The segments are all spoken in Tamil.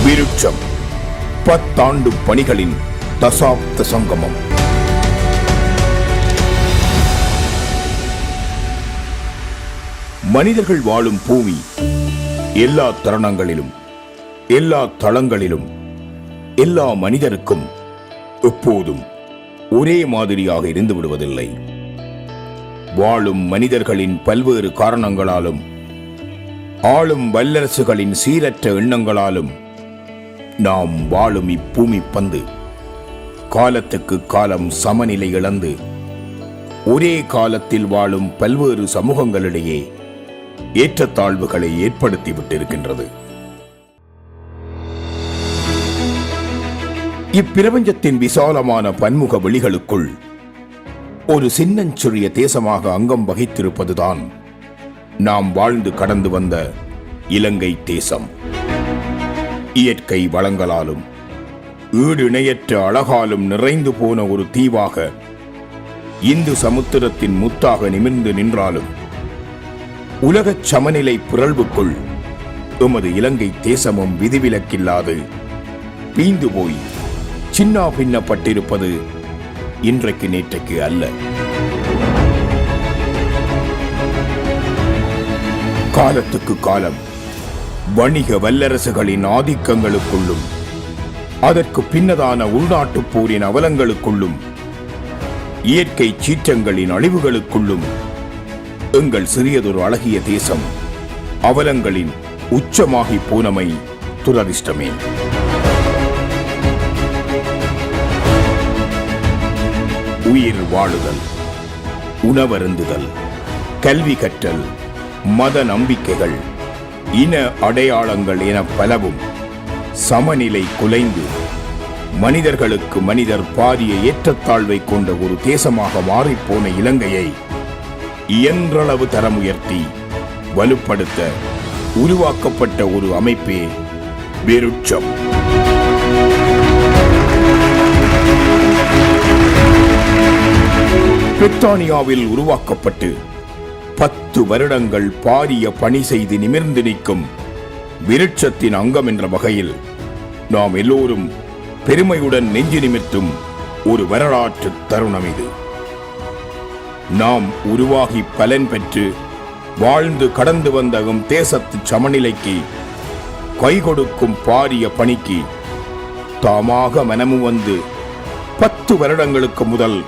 விருட்சம் 10 ஆண்டு பணிகளின் தசாப்த சங்கமம். மனிதர்கள் வாழும் பூமி எல்லா தருணங்களிலும், எல்லா தளங்களிலும், எல்லா மனிதருக்கும் எப்போதும் ஒரே மாதிரியாக இருந்து விடுவதில்லை. வாழும் மனிதர்களின் பல்வேறு காரணங்களாலும், ஆளும் வல்லரசுகளின் சீரற்ற எண்ணங்களாலும் நாம் வாழும் இப்பூமி பந்து காலத்துக்கு காலம் சமநிலை இழந்து ஒரே காலத்தில் வாழும் பல்வேறு சமூகங்களிடையே ஏற்றத்தாழ்வுகளை ஏற்படுத்திவிட்டிருக்கின்றது. இப்பிரபஞ்சத்தின் விசாலமான பன்முக வெளிகளுக்குள் ஒரு சின்னஞ்சிறிய தேசமாக அங்கம் வகித்திருப்பதுதான் நாம் வாழ்ந்து கடந்து வந்த இலங்கை தேசம். இயற்கை வளங்களாலும் ஈடு இணையற்ற அழகாலும் நிறைந்து போன ஒரு தீவாக இந்து சமுத்திரத்தின் முத்தாக நிமிர்ந்து நின்றாலும் உலகச் சமநிலை பிறழ்வுக்குள் எமது இலங்கை தேசமும் விதிவிலக்கில்லாது பீந்து போய் சின்ன பின்னப்பட்டிருப்பது இன்றைக்கு நேற்றைக்கு அல்ல. காலத்துக்கு காலம் வணிக வல்லரசுகளின் ஆதிக்கங்களுக்குள்ளும் அதற்கு பின்னதான உள்நாட்டுப் போரின் அவலங்களுக்குள்ளும் இயற்கை சீற்றங்களின் அழிவுகளுக்குள்ளும் எங்கள் சிறியதொரு அழகிய தேசம் அவலங்களின் உச்சமாகி போனமை துரதிர்ஷ்டமே. உயிர் வாழுதல், உணவருந்துதல், கல்வி கற்றல், மத நம்பிக்கைகள், இன அடையாளங்கள் என பலவும் சமநிலை குலைந்து மனிதர்களுக்கு மனிதர் பாரிய ஏற்றத்தாழ்வை கொண்ட ஒரு தேசமாக மாறிப்போன இலங்கையை இயன்றளவு தரம் உயர்த்தி வலுப்படுத்த உருவாக்கப்பட்ட ஒரு அமைப்பே விருட்சம். பிரித்தானியாவில் உருவாக்கப்பட்டு 10 வருடங்கள் பாரிய பணி செய்து நிமிர்ந்து நிற்கும் விருட்சத்தின் அங்கம் என்ற வகையில் நாம் எல்லோரும் பெருமையுடன் நெஞ்சு நிமிர்த்தும் ஒரு வரலாற்று தருணம் இது. நாம் உருவாகி பலன் பெற்று வாழ்ந்து கடந்து வந்த தேசத்து சமநிலைக்கு கை கொடுக்கும் பாரிய பணிக்கு தாமாக மனமு வந்து 10 வருடங்களுக்கு முதல்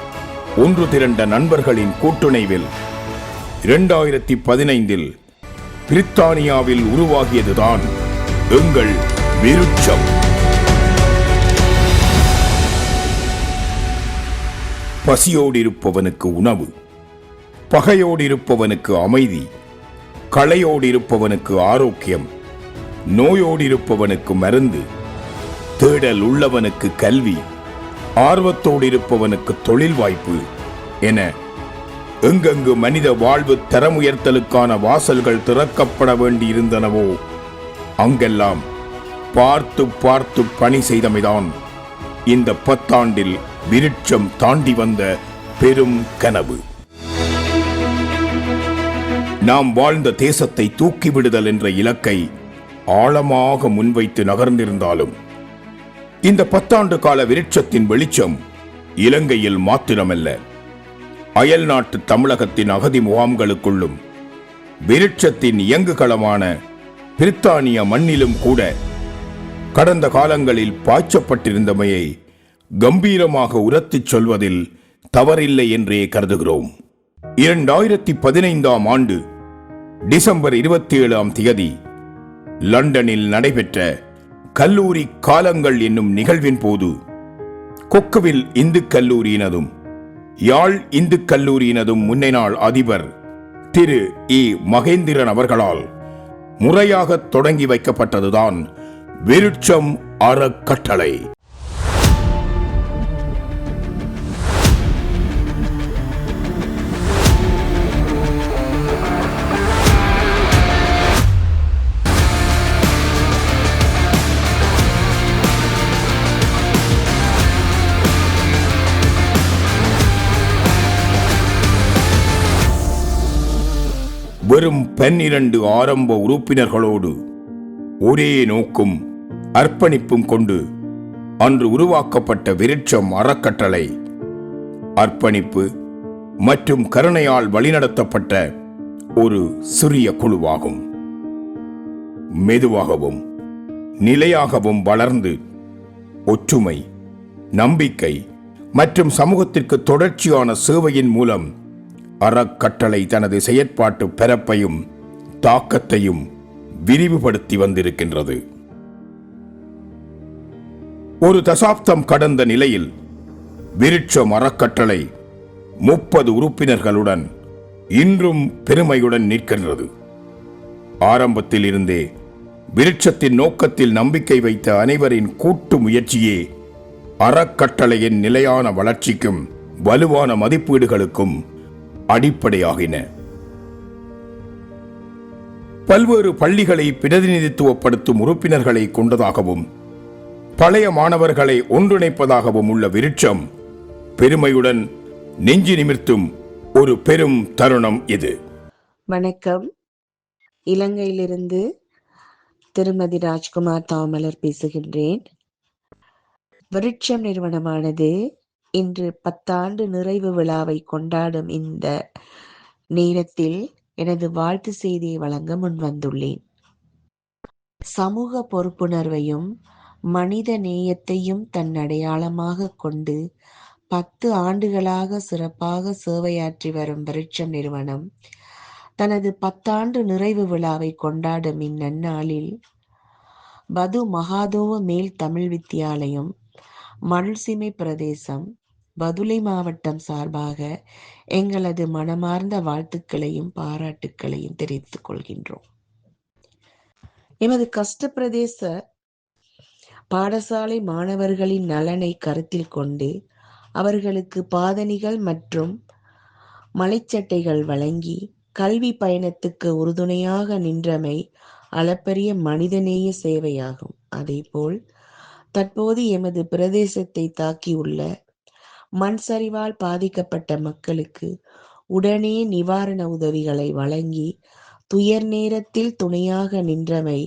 ஒன்று திரண்ட நண்பர்களின் கூட்டுணைவில் 2015 பிரித்தானியாவில் உருவாகியதுதான் எங்கள் விருட்சம். பசியோடு இருப்பவனுக்கு உணவு, பகையோடு இருப்பவனுக்கு அமைதி, களையோடு இருப்பவனுக்கு ஆரோக்கியம், நோயோடு இருப்பவனுக்கு மருந்து, தேடல் உள்ளவனுக்கு கல்வி, ஆர்வத்தோடு இருப்பவனுக்கு தொழில் வாய்ப்பு என எங்கெங்கு மனித வாழ்வு தரம் உயர்த்தலுக்கான வாசல்கள் திறக்கப்பட வேண்டியிருந்தனவோ அங்கெல்லாம் பார்த்து பார்த்து பணி செய்தமைதான் இந்த 10 ஆண்டில் விருட்சம் தாண்டி வந்த பெரும் கனவு. நாம் வாழ்ந்த தேசத்தை தூக்கிவிடுதல் என்ற இலக்கை ஆழமாக முன்வைத்து நகர்ந்திருந்தாலும் இந்த 10 ஆண்டு கால விருட்சத்தின் வெளிச்சம் இலங்கையில் மாத்திரமல்ல, அயல் நாட்டு தமிழகத்தின் அகதி முகாம்களுக்குள்ளும் விருட்சத்தின் இயங்குகளமான பிரித்தானிய மண்ணிலும் கூட கடந்த காலங்களில் பாய்ச்சப்பட்டிருந்தமையை கம்பீரமாக உரத்திச் சொல்வதில் தவறில்லை என்றே கருதுகிறோம். 2015 ஆண்டு டிசம்பர் 27 லண்டனில் நடைபெற்ற கல்லூரி காலங்கள் என்னும் நிகழ்வின் போது கொக்குவில் இந்து கல்லூரியினதும் யாழ் இந்து கல்லூரியினதும் முன்னாள் அதிபர் திரு இ. மகேந்திரன் அவர்களால் முறையாக தொடங்கி வைக்கப்பட்டதுதான் விருட்சம் அறக்கட்டளை. வெறும் 12 ஆரம்ப உறுப்பினர்களோடு ஒரே நோக்கும் அர்ப்பணிப்பும் கொண்டு அன்று உருவாக்கப்பட்ட விருட்சம் அறக்கட்டளை அர்ப்பணிப்பு மற்றும் கருணையால் வழிநடத்தப்பட்ட ஒரு சிறிய குழுவாகும். மெதுவாகவும் நிலையாகவும் வளர்ந்து ஒற்றுமை, நம்பிக்கை மற்றும் சமூகத்திற்கு தொடர்ச்சியான சேவையின் மூலம் அறக்கட்டளை தனது செயற்பாட்டு பரப்பையும் தாக்கத்தையும் விரிவுபடுத்தி வந்திருக்கின்றது. ஒரு தசாப்தம் கடந்த நிலையில் விருட்சம் அறக்கட்டளை 30 உறுப்பினர்களுடன் இன்றும் பெருமையுடன் நிற்கின்றது. ஆரம்பத்தில் இருந்தே விருட்சத்தின் நோக்கத்தில் நம்பிக்கை வைத்த அனைவரின் கூட்டு முயற்சியே அறக்கட்டளையின் நிலையான வளர்ச்சிக்கும் வலுவான மதிப்பீடுகளுக்கும் அடிப்படையாகின. பல்வேறு பள்ளிகளை பிரதிநிதித்துவப்படுத்தும் உறுப்பினர்களை கொண்டதாகவும் பழைய மாணவர்களை ஒன்றிணைப்பதாகவும் உள்ள விருட்சம் பெருமையுடன் நெஞ்சு நிமிர்த்தும் ஒரு பெரும் தருணம் இது. வணக்கம். இலங்கையிலிருந்து திருமதி ராஜ்குமார் தாமலர் பேசுகின்றேன். விருட்சம் நிறுவனமானது இன்று 10 ஆண்டு நிறைவு விழாவை கொண்டாடும் இந்த நேரத்தில் எனது வாழ்த்து செய்தியை வழங்க முன்வந்துள்ளேன். சமூக பொறுப்புணர்வையும் மனித நேயத்தையும் தன் அடையாளமாக கொண்டு 10 ஆண்டுகளாக சிறப்பாக சேவையாற்றி வரும் விருட்சம் நிறுவனம் தனது 10 ஆண்டு நிறைவு விழாவை கொண்டாடும் இந்நன்னாளில் பது மகாதோவ மேல் தமிழ் வித்தியாலயம், மணல்சிமை பிரதேசம், பதுளை மாவட்டம் சார்பாக எங்களது மனமார்ந்த வாழ்த்துக்களையும் பாராட்டுக்களையும் தெரிவித்துக் கொள்கின்றோம். எமது கஷ்ட பிரதேச பாடசாலை மாணவர்களின் நலனை கருத்தில் கொண்டு அவர்களுக்கு பாதணிகள் மற்றும் மலைச்சட்டைகள் வழங்கி கல்வி பயணத்துக்கு உறுதுணையாக நின்றமை அளப்பரிய மனிதநேய சேவையாகும். அதேபோல் தற்போது எமது பிரதேசத்தை தாக்கியுள்ள மண் சரிவால் பாதிக்கப்பட்ட மக்களுக்கு உடனே நிவாரண உதவிகளை வழங்கி துயர் நேரத்தில் துணையாக நின்றமை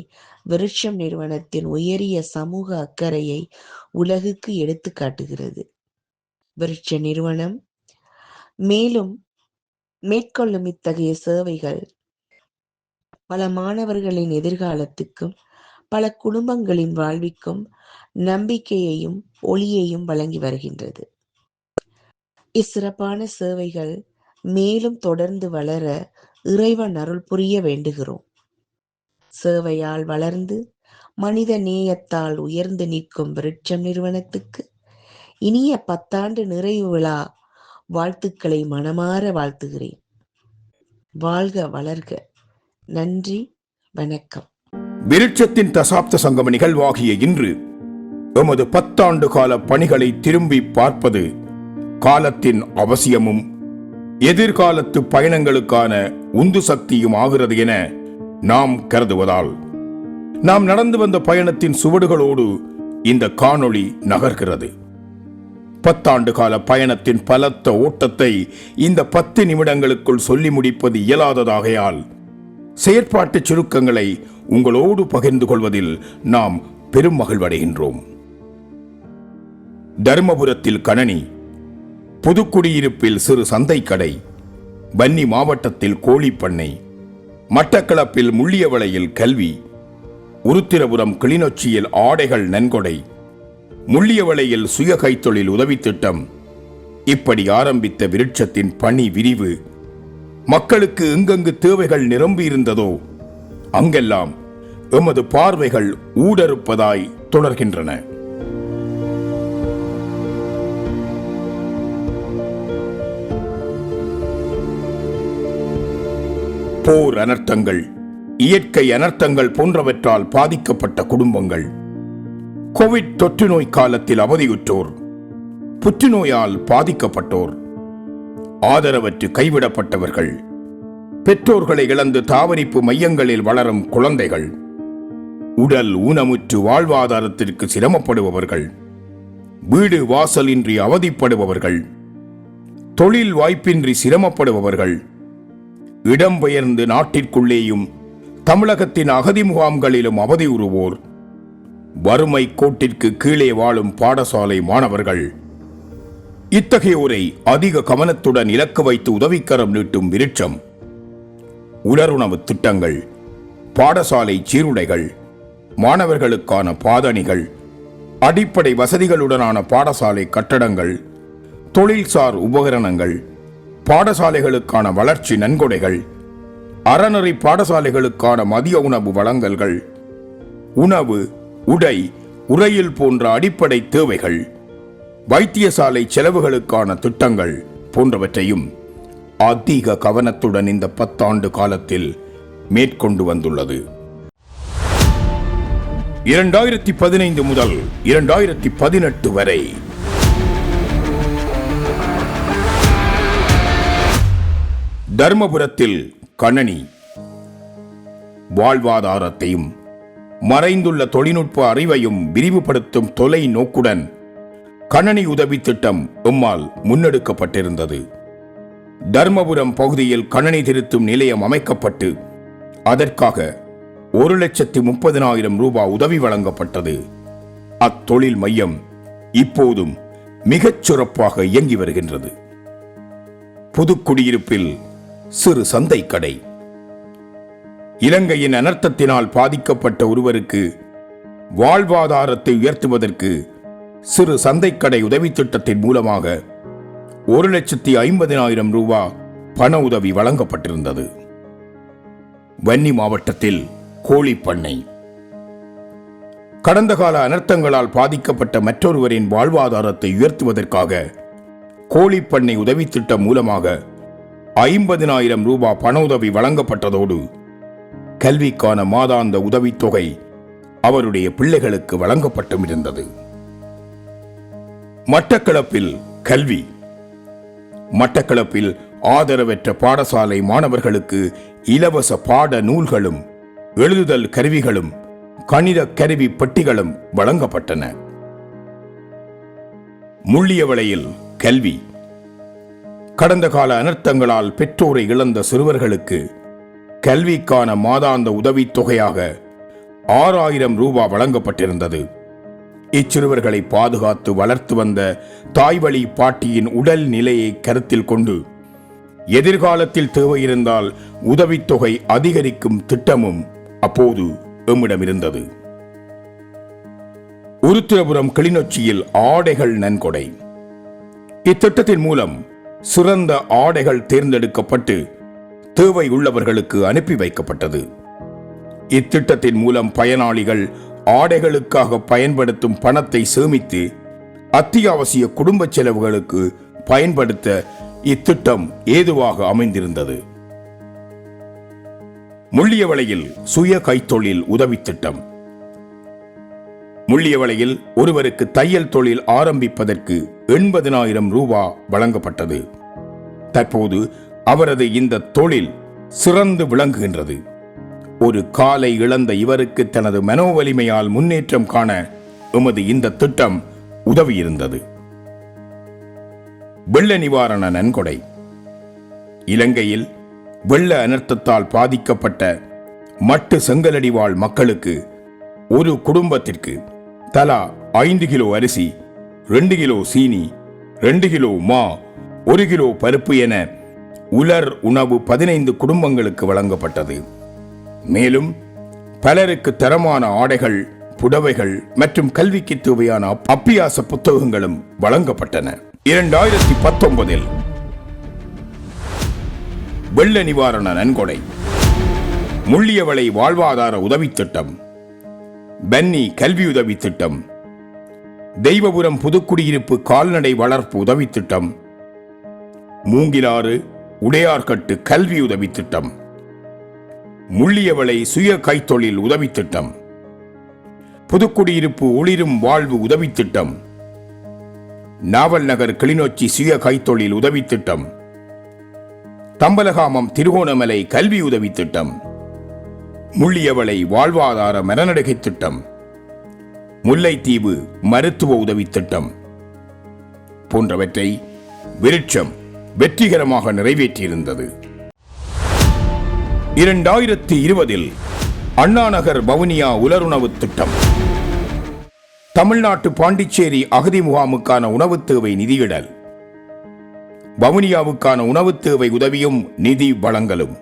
விருட்சம் நிறுவனத்தின் உயரிய சமூக அக்கறையை உலகுக்கு எடுத்து காட்டுகிறது. விருட்ச நிறுவனம் மேலும் மேற்கொள்ளும் இத்தகைய சேவைகள் பல மாணவர்களின் எதிர்காலத்துக்கும் பல குடும்பங்களின் வாழ்விற்கும் நம்பிக்கையையும் ஒளியையும் வழங்கி வருகின்றது. இச்சிறப்பான சேவைகள் மேலும் தொடர்ந்து வளர இறைவன் அருள் புரிய வேண்டுகிறோம். சேவையால் வளர்ந்து மனித நேயத்தால் உயர்ந்து நிற்கும் விருட்சம் நிறுவனத்துக்கு இனிய 10 ஆண்டு நிறைவு விழா வாழ்த்துக்களை மனமாற வாழ்த்துகிறேன். வாழ்க வளர்க. நன்றி, வணக்கம். விருட்சத்தின் தசாப்த சங்கம நிகழ்வாகிய இன்று எமது 10 ஆண்டு கால பணிகளை திரும்பி பார்ப்பது காலத்தின் அவசியமும் எதிர்காலத்து பயணங்களுக்கான உந்து சக்தியும் ஆகிறது என நாம் கருதுவதால் நாம் நடந்து வந்த பயணத்தின் சுவடுகளோடு இந்த காணொளி நகர்கிறது. 10 ஆண்டு கால பயணத்தின் பலத்த ஓட்டத்தை இந்த 10 நிமிடங்களுக்குள் சொல்லி முடிப்பது இயலாததாகையால் செயற்பாட்டு சுருக்கங்களை உங்களோடு பகிர்ந்து கொள்வதில் நாம் பெரும் மகிழ்வடைகின்றோம். தருமபுரத்தில் கணனி, புதுக்குடியிருப்பில் சிறு சந்தை கடை, வன்னி மாவட்டத்தில் கோழிப்பண்ணை, மட்டக்களப்பில் முள்ளியவளையில் கல்வி, உருத்திரபுரம் கிளிநொச்சியில் ஆடைகள் நன்கொடை, முள்ளியவளையில் சுய கைத்தொழில் உதவி திட்டம், இப்படி ஆரம்பித்த விருட்சத்தின் பணி விரிவு மக்களுக்கு எங்கெங்கு தேவைகள் நிரம்பியிருந்ததோ அங்கெல்லாம் எமது பார்வைகள் ஊடறுப்பதாய் தொடர்கின்றன. போர் அனர்த்தங்கள், இயற்கை அனர்த்தங்கள் போன்றவற்றால் பாதிக்கப்பட்ட குடும்பங்கள், கோவிட் தொற்று நோய் காலத்தில் அவதியுற்றோர், புற்றுநோயால் பாதிக்கப்பட்டோர், ஆதரவற்று கைவிடப்பட்டவர்கள், பெற்றோர்களை இழந்து தாவரிப்பு மையங்களில் வளரும் குழந்தைகள், உடல் ஊனமுற்று வாழ்வாதாரத்திற்கு சிரமப்படுபவர்கள், வீடு வாசலின்றி அவதிப்படுபவர்கள், தொழில் வாய்ப்பின்றி சிரமப்படுபவர்கள், இடம்பெயர்ந்து நாட்டிற்குள்ளேயும் தமிழகத்தின் அகதி முகாம்களிலும் அவதியுறுவோர், வறுமை கோட்டிற்கு கீழே வாழும் பாடசாலை மாணவர்கள் இத்தகையோரை அதிக கவனத்துடன் இலக்கு வைத்து உதவிக்கரம் நீட்டும் விருட்சம் உலருணவு திட்டங்கள், பாடசாலை சீருடைகள், மாணவர்களுக்கான பாதணிகள், அடிப்படை வசதிகளுடனான பாடசாலை கட்டடங்கள், தொழில்சார் உபகரணங்கள், பாடசாலைகளுக்கான வளர்ச்சி நன்கொடைகள், அறநெறி பாடசாலைகளுக்கான மதிய உணவு வழங்கல்கள், உணவு, உடை, உறையில் போன்ற அடிப்படை தேவைகள், வைத்தியசாலை செலவுகளுக்கான திட்டங்கள் போன்றவற்றையும் அதிக கவனத்துடன் இந்த 10 ஆண்டு காலத்தில் மேற்கொண்டு வந்துள்ளது. 2015 முதல் 2018 வரை தர்மபுரத்தில் கணனி வாழ்வாதாரத்தையும் மறைந்துள்ள தொழில்நுட்ப அறிவையும் விரிவுபடுத்தும் தொலை நோக்குடன் கணனி உதவி திட்டம் எம்மால் முன்னெடுக்கப்பட்டிருந்தது. தர்மபுரம் பகுதியில் கணனி திருத்தும் நிலையம் அமைக்கப்பட்டு அதற்காக 1,30,000 ரூபாய் உதவி வழங்கப்பட்டது. அத்தொழில் மையம் இப்போதும் மிகச் சிறப்பாக இயங்கி வருகின்றது. புதுக்குடியிருப்பில் சிறு சந்தை கடை. இலங்கையின் அனர்த்தத்தினால் பாதிக்கப்பட்ட ஒருவருக்கு வாழ்வாதாரத்தை உயர்த்துவதற்கு சிறு சந்தைக்கடை உதவி திட்டத்தின் மூலமாக 1,50,000 ரூபாய் பண உதவி வழங்கப்பட்டிருந்தது. வன்னி மாவட்டத்தில் கோழிப்பண்ணை. கடந்த கால அனர்த்தங்களால் பாதிக்கப்பட்ட மற்றொருவரின் வாழ்வாதாரத்தை உயர்த்துவதற்காக கோழிப்பண்ணை உதவி திட்டம் மூலமாக 50,000 ரூபாய் பண உதவி வழங்கப்பட்டதோடு கல்விக்கான மாதாந்த உதவித்தொகை அவருடைய பிள்ளைகளுக்கு வழங்கப்பட்டும் இருந்தது. மட்டக்களப்பில் கல்வி. மட்டக்களப்பில் ஆதரவற்ற பாடசாலை மாணவர்களுக்கு இலவச பாட நூல்களும் எழுதுதல் கருவிகளும் கணித கருவி பெட்டிகளும் வழங்கப்பட்டன. முள்ளியவளையில் கல்வி. கடந்த கால அனர்த்தங்களால் பெற்றோரை இழந்த சிறுவர்களுக்கு கல்விக்கான மாதாந்த உதவித்தொகையாக 6,000 ரூபாய் வழங்கப்பட்டிருந்தது. இச்சிறுவர்களை பாதுகாத்து வளர்த்து வந்த தாய்வழி பாட்டியின் உடல் நிலையை கருத்தில் கொண்டு எதிர்காலத்தில் தேவையிருந்தால் உதவித்தொகை அதிகரிக்கும் திட்டமும் அப்போது எம்மிடம் இருந்தது. உருத்திரபுரம் கிளிநொச்சியில் ஆடைகள் நன்கொடை. இத்திட்டத்தின் மூலம் சிறந்த ஆடைகள் தேர்ந்தெடுக்கப்பட்டு தேவை உள்ளவர்களுக்கு அனுப்பி வைக்கப்பட்டது. இத்திட்டத்தின் மூலம் பயனாளிகள் ஆடைகளுக்காக பயன்படுத்தும் பணத்தை சேமித்து அத்தியாவசிய குடும்ப செலவுகளுக்கு பயன்படுத்த இத்திட்டம் ஏதுவாக அமைந்திருந்தது. முள்ளியவளையில் சுய கைத்தொழில் உதவி திட்டம். முள்ளியவளையில் ஒருவருக்கு தையல் தொழில் ஆரம்பிப்பதற்கு 80,000 ரூபாய் வழங்கப்பட்டது. தற்போது அவரது இந்த தொழில் சிறந்து விளங்குகின்றது. ஒரு காலை இழந்த இவருக்கு தனது மனோவலிமையால் முன்னேற்றம் காண எமது இந்த திட்டம் உதவியிருந்தது. வெள்ள நிவாரண நன்கொடை. இலங்கையில் வெள்ள அனர்த்தத்தால் பாதிக்கப்பட்ட மட்டு செங்கலடி வாழ் மக்களுக்கு ஒரு குடும்பத்திற்கு தலா 5 கிலோ அரிசி, 2 கிலோ சீனி, 2 கிலோ மா, 1 கிலோ பருப்பு என உலர் உணவு 15 குடும்பங்களுக்கு வழங்கப்பட்டது. மேலும் பலருக்கு தரமான ஆடைகள், புடவைகள் மற்றும் கல்விக்கு தேவையான அப்பியாச புத்தகங்களும் வழங்கப்பட்டன. 2019 வெள்ள நிவாரண நன்கொடை. முள்ளியவளை வாழ்வாதார உதவி திட்டம், பன்னி கல்வியுதவி திட்டம், தெய்வபுரம் புதுக்குடியிருப்பு கால்நடை வளர்ப்பு உதவி திட்டம், மூங்கிலாறு உடையார்கட்டு கல்வி உதவி திட்டம், முள்ளியவளை சுய கைத்தொழில் உதவி திட்டம், புதுக்குடியிருப்பு ஒளிரும் வாழ்வு உதவி திட்டம், நாவல் நகர் கிளிநொச்சி சுய கைத்தொழில் உதவி திட்டம், தம்பலகாமம் திருகோணமலை கல்வி உதவி திட்டம், முள்ளியவளை வாழ்வாதார மரநடுகை திட்டம், முல்லைத்தீவு மருத்துவ உதவி திட்டம் போன்றவற்றை விருட்சம் வெற்றிகரமாக நிறைவேற்றியிருந்தது. 2020 அண்ணாநகர் வவுனியா உலருணவு திட்டம். தமிழ்நாட்டு பாண்டிச்சேரி அகதி முகாமுக்கான உணவுத் தேவை நிதியிடல். வவுனியாவுக்கான உணவுத் தேவை உதவியும் நிதி வழங்கலும்.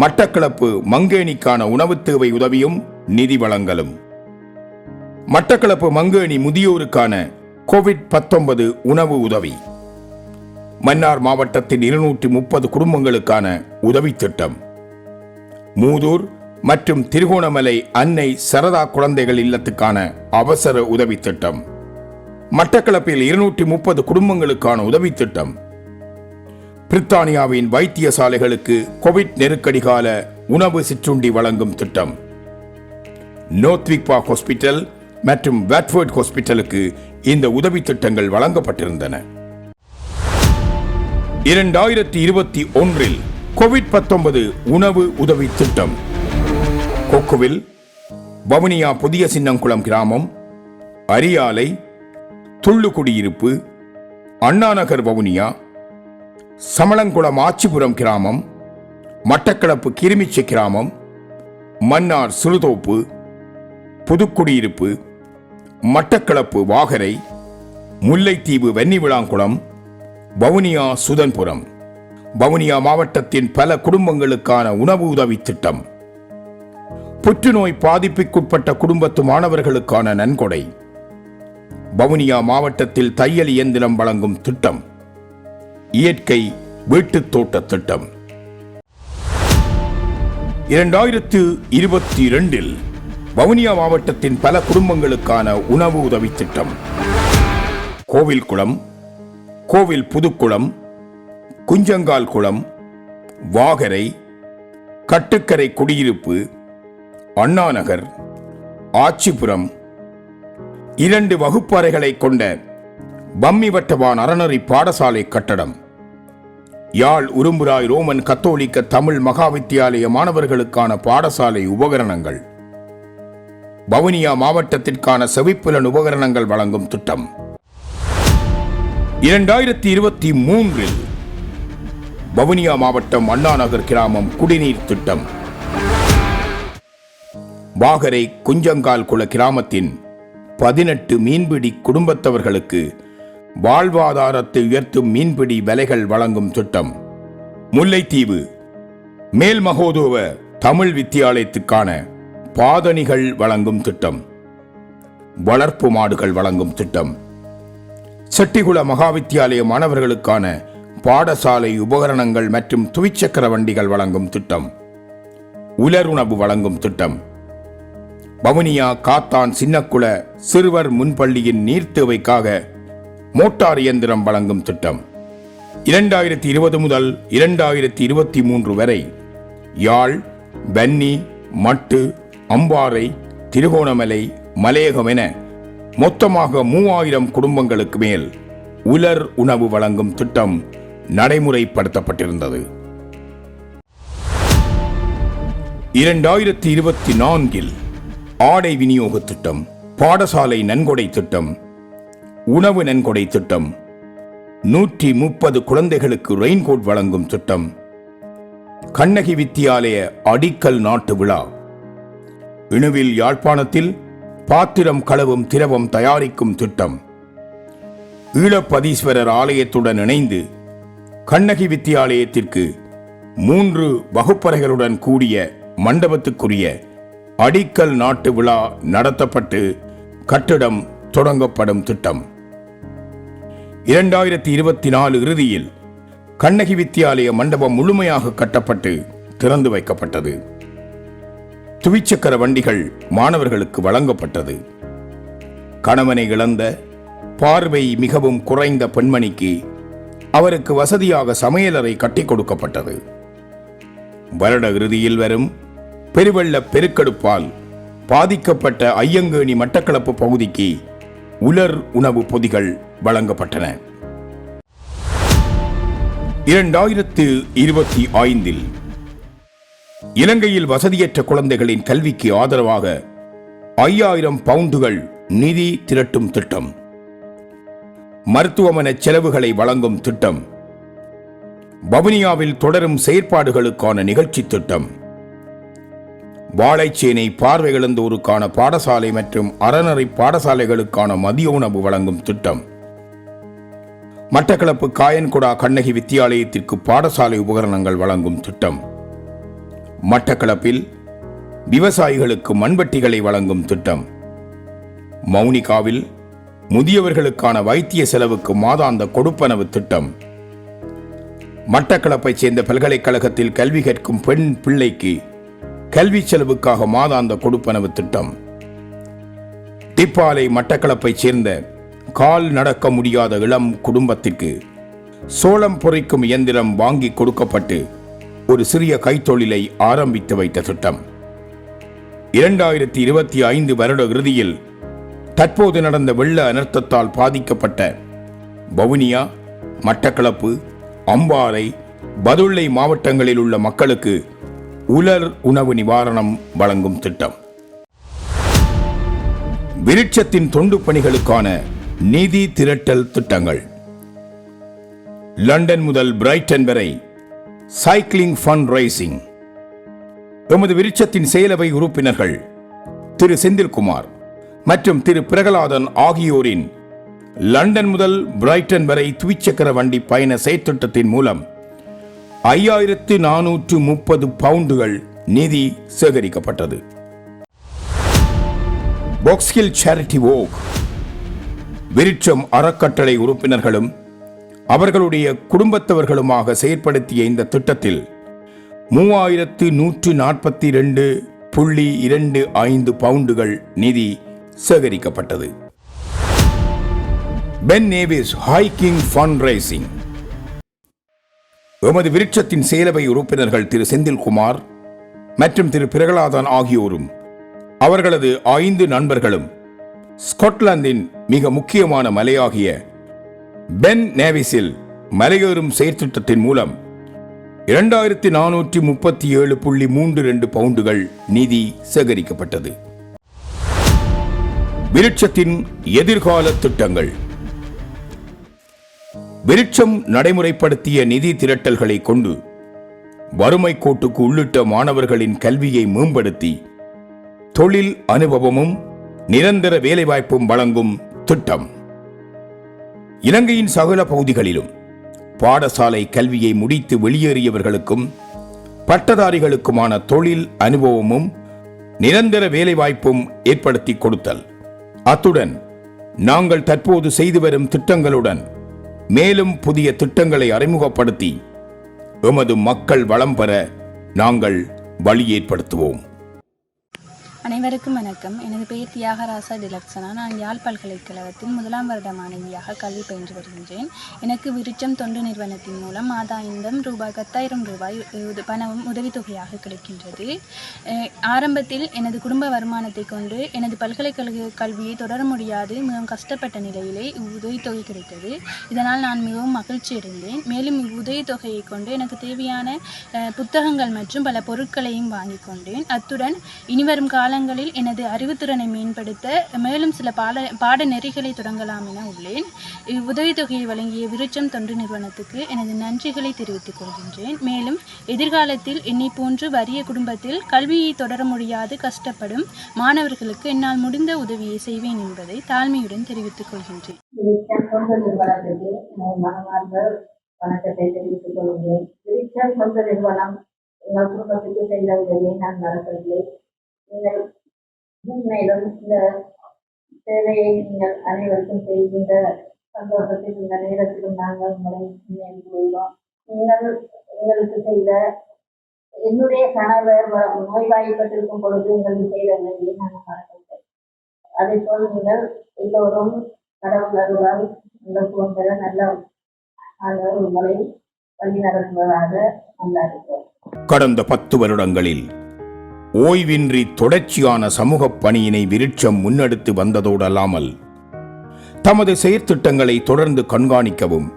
மட்டக்களப்பு மங்கேணிக்கான உணவுத் தேவை உதவியும் நிதி வழங்கலும். மட்டக்களப்பு மங்கேணி முதியோருக்கான கோவிட்-19 உணவு உதவி. மன்னார் மாவட்டத்தின் 230 குடும்பங்களுக்கான உதவி திட்டம். மூதூர் மற்றும் திருகோணமலை அன்னை சரதா குழந்தைகள் இல்லத்துக்கான அவசர உதவி திட்டம். மட்டக்களப்பில் 230 குடும்பங்களுக்கான உதவி திட்டம். பிரித்தானியாவின் வைத்தியசாலைகளுக்கு கோவிட் நெருக்கடி கால உணவு சிற்றுண்டி வழங்கும் திட்டம். நோர்த்விக்பா ஹாஸ்பிட்டல் மற்றும் வாட்ஃபோர்ட் ஹாஸ்பிட்டலுக்கு இந்த உதவி திட்டங்கள் வழங்கப்பட்டிருந்தன. 2021 கோவிட்-19 உணவு உதவி திட்டம். கொக்குவில், வவுனியா புதிய சின்னங்குளம் கிராமம், அரியாலை, துள்ளு குடியிருப்பு, அண்ணாநகர் வவுனியா, சமளங்குளம் ஆச்சிபுரம் கிராமம், மட்டக்களப்பு கிருமிச்சி கிராமம், மன்னார் சிறுதோப்பு, புதுக்குடியிருப்பு, மட்டக்களப்பு வாகரை, முல்லைத்தீவு வெண்ணிவிளாங்குளம், வவுனியா சுதன்புரம். வவுனியா மாவட்டத்தின் பல குடும்பங்களுக்கான உணவு உதவி திட்டம். புற்றுநோய் பாதிப்புக்குட்பட்ட குடும்பத்து மாணவர்களுக்கான நன்கொடை. வவுனியா மாவட்டத்தில் தையல் இயந்திரம் வழங்கும் திட்டம். இயற்கை வீட்டுத் தோட்ட திட்டம். 2022 வவுனியா மாவட்டத்தின் பல குடும்பங்களுக்கான உணவு உதவி திட்டம். கோவில்குளம், கோவில் புதுக்குளம், குஞ்சங்கால் குளம், வாகரை, கட்டுக்கரை குடியிருப்பு, அண்ணாநகர், ஆச்சிபுரம், 2 வகுப்பறைகளை கொண்ட பம்மிவட்டவான் அறநெறி பாடசாலை கட்டடம். யாழ் உரும்புராய் ரோமன் கத்தோலிக்க தமிழ் மகாவித்தியாலய மாணவர்களுக்கான பாடசாலை உபகரணங்கள். வவுனியா மாவட்டத்திற்கான செவிப்புலன் உபகரணங்கள் வழங்கும் திட்டம். 2023 வவுனியா மாவட்டம் அண்ணாநகர் கிராமம் குடிநீர் திட்டம். வாகரை குஞ்சங்கால் குள கிராமத்தின் 18 மீன்பிடி குடும்பத்தவர்களுக்கு வாழ்வாதாரத்தை உயர்த்தும் மீன்பிடி விலைகள் வழங்கும் திட்டம். முல்லைத்தீவு மேல்மகோதுவ தமிழ் வித்தியாலயத்துக்கான பாதணிகள் வழங்கும் திட்டம். வளர்ப்பு மாடுகள் வழங்கும் திட்டம். செட்டிகுள மகாவித்தியாலய மாணவர்களுக்கான பாடசாலை உபகரணங்கள் மற்றும் துவிச்சக்கர வண்டிகள் வழங்கும் திட்டம். உலருணவு வழங்கும் திட்டம். வவுனியா காத்தான் சின்னக்குள சிறுவர் முன்பள்ளியின் நீர்த்தேவைக்காக மோட்டார் இயந்திரம் வழங்கும் திட்டம். 2020 முதல் 2023 வரை யாழ், வன்னி, மட்டு, அம்பாறை, திருகோணமலை, மலையகம் என மொத்தமாக 3000 குடும்பங்களுக்கு மேல் உலர் உணவு வழங்கும் திட்டம் நடைமுறைப்படுத்தப்பட்டிருந்தது. 2024 ஆடை விநியோக திட்டம், பாடசாலை நன்கொடை திட்டம், உணவு நன்கொடை திட்டம், 130 குழந்தைகளுக்கு ரெயின்கோட் வழங்கும் திட்டம், கண்ணகி வித்தியாலய அடிக்கல் நாட்டு விழா, இணுவில் யாழ்ப்பாணத்தில் பாத்திரம் களவும் திரவம் தயாரிக்கும் திட்டம், ஈழப்பதீஸ்வரர் ஆலயத்துடன் இணைந்து கண்ணகி வித்தியாலயத்திற்கு 3 வகுப்பறைகளுடன் கூடிய மண்டபத்துக்குரிய அடிக்கல் நாட்டு விழா நடத்தப்பட்டு கட்டிடம் தொடங்கப்படும் திட்டம். 2024 இறுதியில் கண்ணகி வித்தியாலய மண்டபம் முழுமையாக கட்டப்பட்டு திறந்து வைக்கப்பட்டது. துவிச்சக்கர வண்டிகள் மாணவர்களுக்கு வழங்கப்பட்டது. கணவனை இழந்த பார்வை மிகவும் குறைந்த பெண்மணிக்கு அவருக்கு வசதியாக சமையலறை கட்டிக் கொடுக்கப்பட்டது. வருட இறுதியில் வரும் பெருவெள்ள பெருக்கெடுப்பால் பாதிக்கப்பட்ட ஐயங்கேணி மட்டக்களப்பு பகுதிக்கு உலர் உணவு பொதிகள் வழங்கப்பட்டன. 2025 இலங்கையில் வசதியற்ற குழந்தைகளின் கல்விக்கு ஆதரவாக 5000 பவுண்டுகள் நிதி திரட்டும் திட்டம். மருத்துவமனை செலவுகளை வழங்கும் திட்டம். வவுனியாவில் தொடரும் செயற்பாடுகளுக்கான நிகழ்ச்சி திட்டம். வாழைச்சேனை பார்வையிழந்தோருக்கான பாடசாலை மற்றும் அறநெறி பாடசாலைகளுக்கான மதிய உணவு வழங்கும் திட்டம். மட்டக்களப்பு காயன்குடா கண்ணகி வித்தியாலயத்திற்கு பாடசாலை உபகரணங்கள் வழங்கும் திட்டம். மட்டக்களப்பில் விவசாயிகளுக்கு மண்வெட்டிகளை வழங்கும் திட்டம். மௌனிகாவில் முதியவர்களுக்கான வைத்திய செலவுக்கு மாதாந்த கொடுப்பனவு திட்டம். மட்டக்களப்பைச் சேர்ந்த பல்கலைக்கழகத்தில் கல்வி கற்கும் பெண் பிள்ளைக்கு கல்வி செலவுக்காக மாதாந்த கொடுப்பனவு திட்டம். திப்பாலை மட்டக்களப்பைச் சேர்ந்த கால் நடக்க முடியாத இளம் குடும்பத்திற்கு சோளம் பொறிக்கும் இயந்திரம் வாங்கி கொடுக்கப்பட்டு ஒரு சிறிய கைத்தொழிலை ஆரம்பித்து வைத்த திட்டம். 2025 வருட இறுதியில் தற்போது நடந்த வெள்ள அனர்த்தத்தால் பாதிக்கப்பட்ட வவுனியா, மட்டக்களப்பு, அம்பாறை, பதுளை மாவட்டங்களில் உள்ள மக்களுக்கு உலர் உணவு நிவாரணம் வழங்கும் திட்டம். விருட்சத்தின் தொண்டு பணிகளுக்கான நிதி திரட்டல் திட்டங்கள். லண்டன் முதல் பிரைட்டன் வரை சைக்கிளிங் ஃபண்ட் ரைசிங். எமது விருட்சத்தின் செயலவை உறுப்பினர்கள் திரு செந்தில்குமார் மற்றும் திரு பிரகலாதன் ஆகியோரின் லண்டன் முதல் பிரைட்டன் வரை துவிச்சக்கர வண்டி பயண செயற்திட்டத்தின் மூலம் 5430 பவுண்டுகள் நிதி சேகரிக்கப்பட்டது. பாக்ஸ்ஹில் சேரிட்டி வோக். விருட்சம் அறக்கட்டளை உறுப்பினர்களும் அவர்களுடைய குடும்பத்தவர்களுமாக செயற்படுத்திய இந்த திட்டத்தில் 3142.25 பவுண்டுகள் நிதி சேகரிக்கப்பட்டது. Ben Nevis hiking fundraising. எமது விருட்சத்தின் செயலவை உறுப்பினர்கள் திரு செந்தில்குமார் மற்றும் திரு பிரகலாதன் ஆகியோரும் அவர்களது 5 நண்பர்களும் ஸ்காட்லாந்தின் மிக முக்கியமான மலையாகிய பென் நேவிஸில் மலையேறும் செயற்திட்டத்தின் மூலம் 2437.32 பவுண்டுகள் நிதி சேகரிக்கப்பட்டது. விருட்சத்தின் எதிர்கால திட்டங்கள். விருட்சம் நடைமுறைப்படுத்திய நிதி திரட்டல்களை கொண்டு வறுமை கோட்டுக்கு உள்ளிட்ட மாணவர்களின் கல்வியை மேம்படுத்தி தொழில் அனுபவமும் நிரந்தர வேலைவாய்ப்பும் வழங்கும் திட்டம். இலங்கையின் சகல பகுதிகளிலும் பாடசாலை கல்வியை முடித்து வெளியேறியவர்களுக்கும் பட்டதாரிகளுக்குமான தொழில் அனுபவமும் நிரந்தர வேலைவாய்ப்பும் ஏற்படுத்தி கொடுத்தல். அத்துடன் நாங்கள் தற்போது செய்து வரும் திட்டங்களுடன் மேலும் புதிய திட்டங்களை அறிமுகப்படுத்தி எமது மக்கள் வளம் பெற நாங்கள் வழி ஏற்படுத்துவோம். அனைவருக்கும் வணக்கம். எனது பெயர் தியாகராசா டிலக்ஷனா. நான் யாழ் பல்கலைக்கழகத்தின் 1ஆம் வருட மாணவியாக கல்வி பயின்று வருகின்றேன். எனக்கு விருட்சம் தொண்டு நிறுவனத்தின் மூலம் மாதாந்தம் ரூபாய் 10,000 பணம் உதவித்தொகையாக கிடைக்கின்றது. ஆரம்பத்தில் எனது குடும்ப வருமானத்தை கொண்டு எனது பல்கலைக்கழக கல்வியை தொடர முடியாது மிகவும் கஷ்டப்பட்ட நிலையிலே இவ்வுதவித்தொகை கிடைத்தது. இதனால் நான் மிகவும் மகிழ்ச்சி அடைந்தேன். மேலும் இவ்வுதவித்தொகையை கொண்டு எனக்கு தேவையான புத்தகங்கள் மற்றும் பல பொருட்களையும் வாங்கிக் கொண்டேன். அத்துடன் இனிவரும் காலங்களில் எனது அறிவுத்திறனை மேம்படுத்த மேலும் சில பாடநெறிகளை தொடங்கலாம் என உள்ளேன். இவ்வுதவித்தொகையை வழங்கிய விருட்சம் தொண்டு நிறுவனத்துக்கு எனது நன்றிகளை தெரிவித்துக் கொள்கின்றேன். மேலும் எதிர்காலத்தில் என்னை போன்று வறிய குடும்பத்தில் கல்வியை தொடர முடியாது கஷ்டப்படும் மாணவர்களுக்கு என்னால் முடிந்த உதவியை செய்வேன் என்பதை தாழ்மையுடன் தெரிவித்துக் கொள்கின்றேன். வணக்கத்தை தெரிவித்துக் கொள்கிறேன். விருட்சம் தொண்டு நிறுவனம் எங்கள் குடும்பத்துக்கு செய்த உதவியை நான் மறக்கவில்லை. நீங்கள் மேலும் இந்த சேவையை நீங்கள் அனைவருக்கும் செய்கின்ற சந்தோஷத்தில் இந்த நேரத்திலும் நாங்கள் உங்களை நினைவு கொள்வோம். நீங்கள் எங்களுக்கு செய்த என்னுடைய கணவர் நோய்வாய்ப்பட்டிருக்கும் பொழுது எங்களுக்கு செய்த உதவியை நாங்கள் மறக்கவில்லை. அதே போல் நீங்கள் எல்லோரும் கடவுள் அருளால் உங்கள் போன்ற நல்ல உங்களை வழி நடத்துவதாக நல்லாயிருக்கிறோம். கடந்த 10 வருடங்களில் ஓய்வின்றி தொடர்ச்சியான சமூக பணியினை விருட்சம் முன்னெடுத்து வந்ததோடல்லாமல் தமது செயற்திட்டங்களை தொடர்ந்து கண்காணிக்கவும்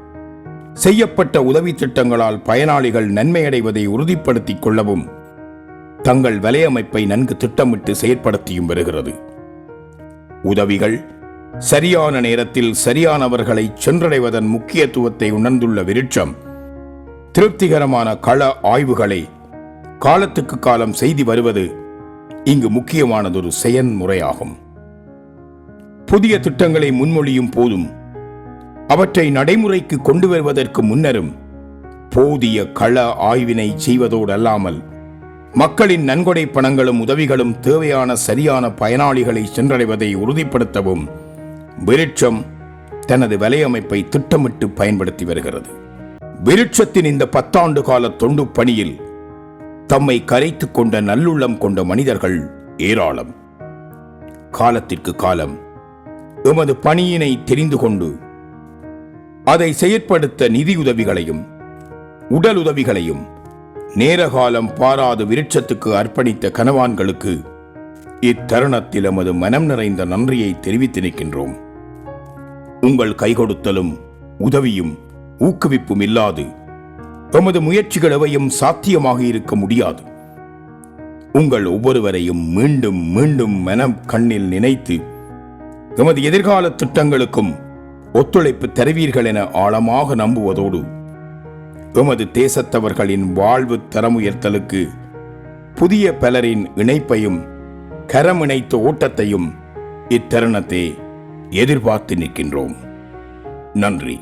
செய்யப்பட்ட உதவி திட்டங்களால் பயனாளிகள் நன்மையடைவதை உறுதிப்படுத்திக் கொள்ளவும் தங்கள் வலையமைப்பை நன்கு திட்டமிட்டு செயற்படுத்தியும் வருகிறது. உதவிகள் சரியான நேரத்தில் சரியானவர்களை சென்றடைவதன் முக்கியத்துவத்தை உணர்ந்துள்ள விருட்சம் திருப்திகரமான கள ஆய்வுகளை காலத்துக்கு காலம் செய்து வருவது இங்கு முக்கியமானதொரு செயன்முறையாகும். புதிய திட்டங்களை முன்மொழியும் போதும் அவற்றை நடைமுறைக்கு கொண்டு வருவதற்கு முன்னரும் போதிய கள ஆய்வினை செய்வதோடு அல்லாமல் மக்களின் நன்கொடை பணங்களும் உதவிகளும் தேவையான சரியான பயனாளிகளை சென்றடைவதை உறுதிப்படுத்தவும் விருட்சம் தனது வலையமைப்பை திட்டமிட்டு பயன்படுத்தி வருகிறது. விருட்சத்தின் இந்த 10 ஆண்டு கால தொண்டு பணியில் தம்மை கரைத்துக் கொண்ட நல்லுள்ளம் கொண்ட மனிதர்கள் ஏராளம். காலத்திற்கு காலம் எமது பணியினை தெரிந்து கொண்டு அதை செயற்படுத்த நிதியுதவிகளையும் உடல் உதவிகளையும் நேரகாலம் பாராது விருட்சத்துக்கு அர்ப்பணித்த கனவான்களுக்கு இத்தருணத்தில் எமது மனம் நிறைந்த நன்றியை தெரிவித்து நிற்கின்றோம். உங்கள் கைகொடுத்தலும் உதவியும் ஊக்குவிப்பும் இல்லாது எமது முயற்சிகள் எவையும் சாத்தியமாக இருக்க முடியாது. உங்கள் ஒவ்வொருவரையும் மீண்டும் மீண்டும் மனம் கண்ணில் நினைத்து எமது எதிர்கால திட்டங்களுக்கும் ஒத்துழைப்பு தருவீர்கள் என ஆழமாக நம்புவதோடு எமது தேசத்தவர்களின் வாழ்வு தரமுயர்த்தலுக்கு புதிய பலரின் இணைப்பையும் கரமிணைத்த ஓட்டத்தையும் இத்தருணத்தை எதிர்பார்த்து நிற்கின்றோம். நன்றி.